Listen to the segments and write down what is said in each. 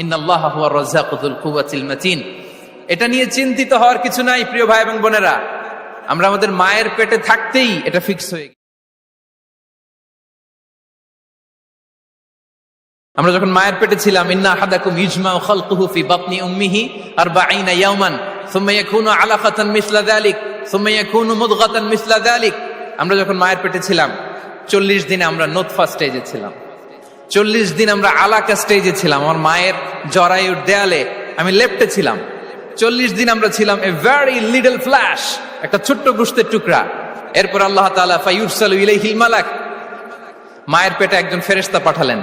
ইন্নাল্লাহা হুয়ার রাজ্জাকু যুল কুওয়াতিল মাতিন। এটা নিয়ে চিন্তিত হওয়ার কিছু নাই প্রিয় ভাই এবং বোনেরা। আমরা আমাদের মায়ের পেটে থাকতেই এটা ফিক্স হয়ে গেছে। আমরা যখন মায়ের পেটে ছিলাম, ইন্না আহাদাকুম ইজমাউ খালকুহু ফি বাতনি উম্মিহি 40 ইয়াওমান সুম্মা ইয়াকুনু আলাকাতান মিসলা যালিক সুম্মা ইয়াকুনু মুদগাতান মিসলা যালিক। আমরা যখন মায়ের পেটে ছিলাম 40 দিনে আমরা নুতফা স্টেজে ছিলাম, 40 দিন আমরা আলাকা স্টেজে ছিলাম। আমার মায়ের জরায়ুর দেয়ালে আমি লেপ্টে ছিলাম। 40 দিন আমরা ছিলাম এ ভেরি লিটল ফ্ল্যাশ, একটা ছোট্ট গোশতের টুকরা। এরপর আল্লাহ তাআলা ফায়ুরসালু ইলাইহিল মালাক, মায়ের পেটে একজন ফেরেশতা পাঠালেন।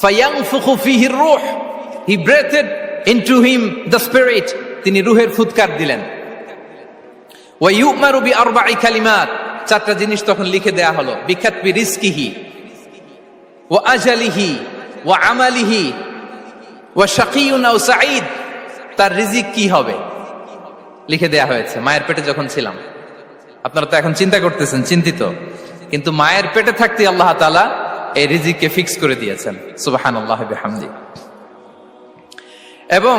ফায়ানফুখু ফিহির রূহ, he breathed into him the spirit, তিনি রূহের ফুৎকার দিলেন। ওয়া ইউমারু বিআরবা'i কালিমাত, 4টা জিনিস তখন লিখে দেয়া হলো। বিকাতবি রিজকিহি ওয়া আজালিহি ওয়া আমালিহি ওয়া শাকিয়ুন আও সাঈদ, তার রিজিক কি হবে লিখে দেয়া হয়েছে মায়ের পেটে যখন ছিলাম। আপনারা তো এখন চিন্তা করতেছেন, চিন্তিত, কিন্তু মায়ের পেটে থাকতে আল্লাহ তাআলা এই রিজিককে ফিক্স করে দিয়েছেন। সুবহানাল্লাহি ওয়া বিহামদি। এবং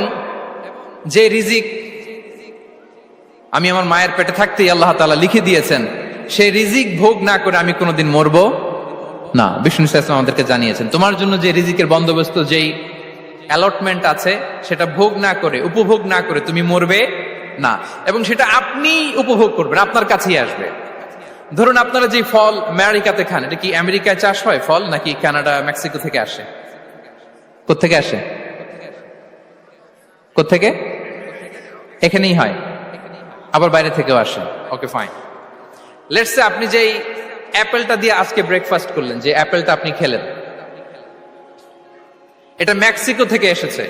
যে রিজিক আমি আমার মায়ের পেটে থাকতেই আল্লাহ তাআলা লিখে দিয়েছেন, সেই রিজিক ভোগ না করে আমি কোনোদিন মরবো না। বিষ্ণু ইসলাম আমাদেরকে জানিয়েছেন, তোমার জন্য যে রিজিকের বন্দোবস্ত, যেই অ্যালটমেন্ট আছে, সেটা ভোগ না করে, উপভোগ না করে তুমি মরবে না। এবং সেটা আপনি উপভোগ করবেন, আপনার কাছেই আসবে। ধরুন আপনারা যে ফল আমেরিকাতে খান, এটা কি আমেরিকায় চাষ হয় ফল, নাকি কানাডা মেক্সিকো থেকে আসে? কোত্থেকে আসে? কোত্থেকে? এখানেই হয়, আবার বাইরে থেকেও আসে। Okay fine. লেটস সে আপনি যেই অ্যাপেলটা দিয়ে আজকে ব্রেকফাস্ট করলেন, যে অ্যাপেলটা আপনি খেলেন, এটা মেক্সিকো থেকে এসেছে।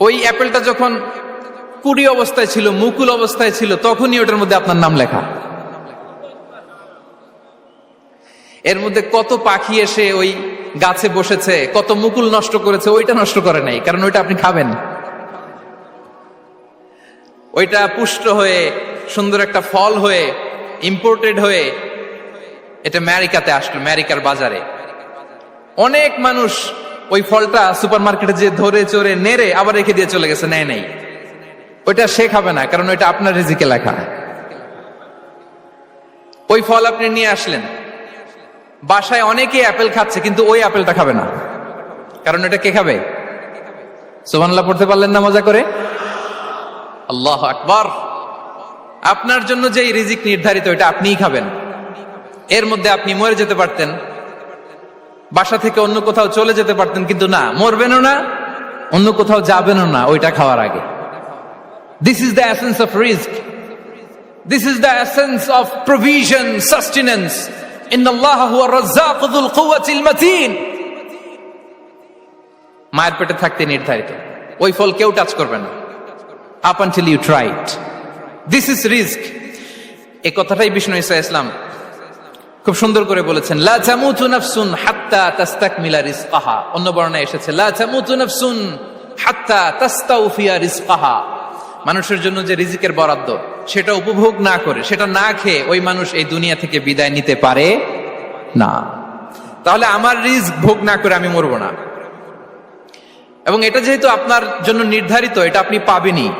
ওই অ্যাপেলটা যখন কুড়ি অবস্থায় ছিল, মুকুল অবস্থায় ছিল, তখনই ওটার মধ্যে আপনার নাম লেখা। এর মধ্যে কত পাখি এসে ওই গাছে বসেছে, কত মুকুল নষ্ট করেছে, ওইটা নষ্ট করে নাই, কারণ ওইটা আপনি খাবেন। ওইটা পুষ্ট হয়ে সুন্দর একটা ফল হয়ে ইম্পোর্টেড হয়ে এটা আমেরিকাতে আসলো, আমেরিকার বাজারে। অনেক মানুষ ওই ফলটা সুপার মার্কেটে যে ধরে চড়ে নেড়ে আবার রেখে দিয়ে চলে গেছে, নেয় নাই। ওইটা সে খাবে না, কারণ ওইটা আপনার রিজিকে লেখা। ওই ফল আপনি নিয়ে আসলেন, বাসায় অনেকে অ্যাপেল খাচ্ছে, কিন্তু ওই অ্যাপেলটা খাবে না, কারণ এটা কে খাবে? সুবহানাল্লাহ পড়তে পারলেন না মজা করে? আল্লাহু আকবার। আপনার জন্য যে রিজিক নির্ধারিত, এটা আপনিই খাবেন। এর মধ্যে আপনি মরে যেতে পারতেন, বাসা থেকে অন্য কোথাও চলে যেতে পারতেন, কিন্তু না, মরবেনও না, অন্য কোথাও যাবেনও না ওইটা খাওয়ার আগে। This is the essence of rizq. This is the essence of provision, sustenance. Inna Allaha huwa ar-razzaqu dhul quwwatil matin. মায়ের পেটে থাকতে নির্ধারিত, ওই ফল কেউ টাচ করবে না up until you try it. This is rizq. এই কথাটাই বিষ্ণু ঈসা ইসলাম খুব সুন্দর করে বলেছেন, লা তামুতু নাফসুন হাত্তা তাস্তাকমিলা রিজকাহা। অন্য বর্ণনায় এসেছে লা তামুতু নাফসুন হাত্তা তাস্তাউফিয়া রিজকাহা। মানুষের জন্য যে রিজিকের বরাদ্দ, সেটা উপভোগ না করে, সেটা না খেয়ে ওই মানুষ এই দুনিয়া থেকে বিদায় নিতে পারে না। তাহলে আমার রিজিক ভোগ না করে আমি মরবো না। এবং এটা যেহেতু আপনার জন্য নির্ধারিত, এটা আপনি পাবেনই।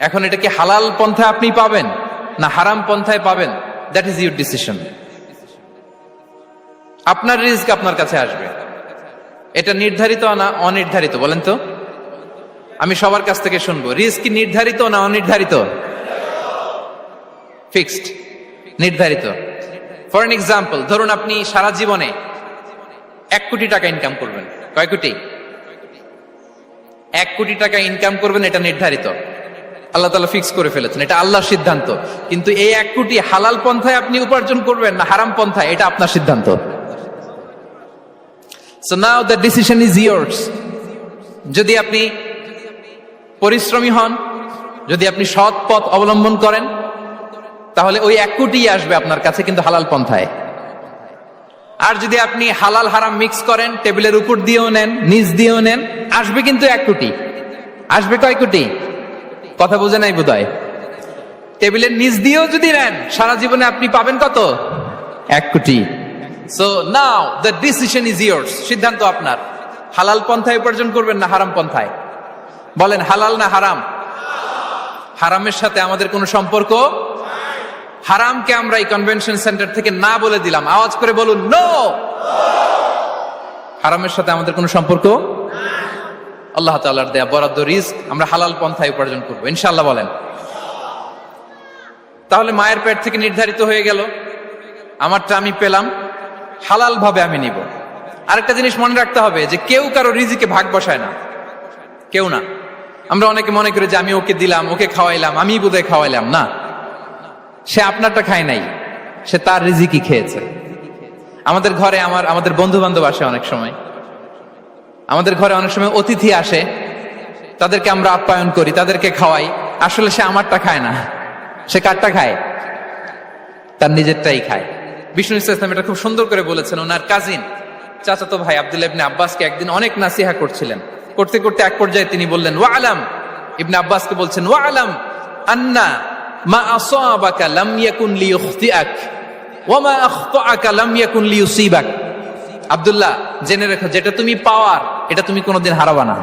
এখন এটা কি হালাল পন্থায় আপনি পাবেন না হারাম পন্থায় পাবেন, দ্যাট ইজ ইউর ডিসিশন। আপনার রিজিক আপনার কাছে আসবে। এটা নির্ধারিত না অনির্ধারিত? বলেন তো, আমি সবার কাছ থেকে শুনবো, রিজিক কি নির্ধারিত না অনির্ধারিত? ফিক্সড, নির্ধারিত। ফর এন এক্সাম্পল, ধরুন আপনি সারা জীবনে 1 কোটি টাকা ইনকাম করবেন। কয় কোটি? 1 কোটি টাকা ইনকাম করবেন, এটা নির্ধারিত, আল্লাহ তাআলা ফিক্স করে ফেলেছেন, এটা আল্লাহর সিদ্ধান্ত। কিন্তু এই 1 কোটি হালাল পন্থায় আপনি উপার্জন করবেন না হারাম পন্থায়, এটা আপনার সিদ্ধান্ত। So now the decision is yours. যদি আপনি পরিশ্রমী হন, যদি আপনি সৎ পথ অবলম্বন করেন, তাহলে ওই 1 কোটি আসবে আপনার কাছে, কিন্তু হালাল পন্থায়। আর যদি আপনি হালাল হারাম মিক্স করেন, টেবিলের উপর দিয়েও নেন, নিচ দিয়েও নেন, আসবে কিন্তু 1 কোটি। আসবে কয় কোটি? কথা বোঝে নাই বোধহয়। টেবিলের নিচ দিয়েও যদি নেন, সারা জীবনে আপনি পাবেন কত? 1 কোটি। So now the decision is years, সিদ্ধান্ত আপনার। হালাল পন্থায় উপার্জন করবেন না হারাম পন্থায়? বলেন হালাল না হারাম? হারামের সাথে আমাদের কোনো সম্পর্ক? হারামকে আমরা এই কনভেনশন সেন্টার থেকে না বলে দিলাম, আওয়াজ করে বলুন নো। হারামের সাথে আমাদের কোনো সম্পর্ক? আল্লাহ তাআলার দেয়া বরাদ্দ রিস্ক আমরা হালাল পন্থায় উপার্জন করবো ইনশাআল্লাহ। বলেন। তাহলে মায়ের পেট থেকে নির্ধারিত হয়ে গেল, আমারটা আমি পেলাম, হালাল ভাবে আমি নিব। আরেকটা জিনিস মনে রাখতে হবে যে কেউ কারো রিজিকে ভাগ বসায় না, কেউ না। আমরা অনেকে মনে করি যে আমি ওকে দিলাম, ওকে খাওয়াইলাম, আমি বোধহয় খাওয়াইলাম। না, সে আপনারটা খায় নাই, সে তার রিজিকই খেয়েছে। আমাদের ঘরে আমাদের বন্ধু বান্ধব আসে অনেক সময়, আমাদের ঘরে অনেক সময় অতিথি আসে, তাদেরকে আমরা আপ্যায়ন করি, তাদেরকে খাওয়াই। আসলে সে আমারটা খায় না, সে কারটা খায়? তার নিজেরটাই খায়। বিষ্ণু ইসলাম এটা খুব সুন্দর করে বলেছেন। ওনার কাজিন চাচাতো ভাই আব্দুল্লাহ ইবনে আব্বাসকে একদিন অনেক নাসিহা করছিলেন। করতে করতে এক পর্যায়ে তিনি বললেন, ওয়া আলাম, ইবনে আব্বাসকে বলছেন, ওয়া আলাম আন্না মা আসাবাকা লাম ইয়াকুন লিইখতিআক ওয়া মা আখতাআকা লাম ইয়াকুন লিইউসিবাক। আব্দুল্লাহ, জেনে রেখো, যেটা তুমি পাওয়ার এটা তুমি কোনোদিন হারাবা না।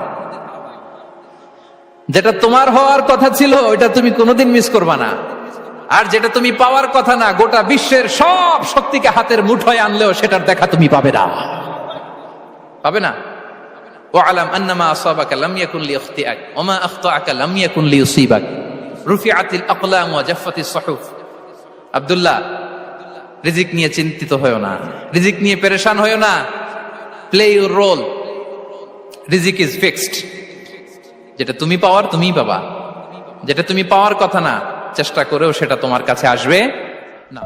যেটা তোমার হওয়ার কথা ছিল ওটা তুমি কোনোদিন মিস করবা না। আর যেটা তুমি পাওয়ার কথা না, গোটা বিশ্বের সব শক্তিকে হাতের মুঠোয় আনলেও সেটার দেখা তুমি পাবে না, পাবে না। ওয়ালাম আন্নামা আসাবাকা লাম ইয়াকুন লিইখতিআক ওয়া মা আখতাআকা লাম ইয়াকুন লিইউসিবাক রুফিআতিল আকলাম ওয়া জাফফাতিস সুহুফ। আব্দুল্লাহ, রিজিক নিয়ে চিন্তিত হয়ো না, রিজিক নিয়ে পেরেশান হয়ো না। প্লে ইউর রোল, রিজিক ইজ ফিক্সড। যেটা তুমি পাওয়ার তুমিই পাবা, যেটা তুমি পাওয়ার কথা না চেষ্টা করেও সেটা তোমার কাছে আসবে না।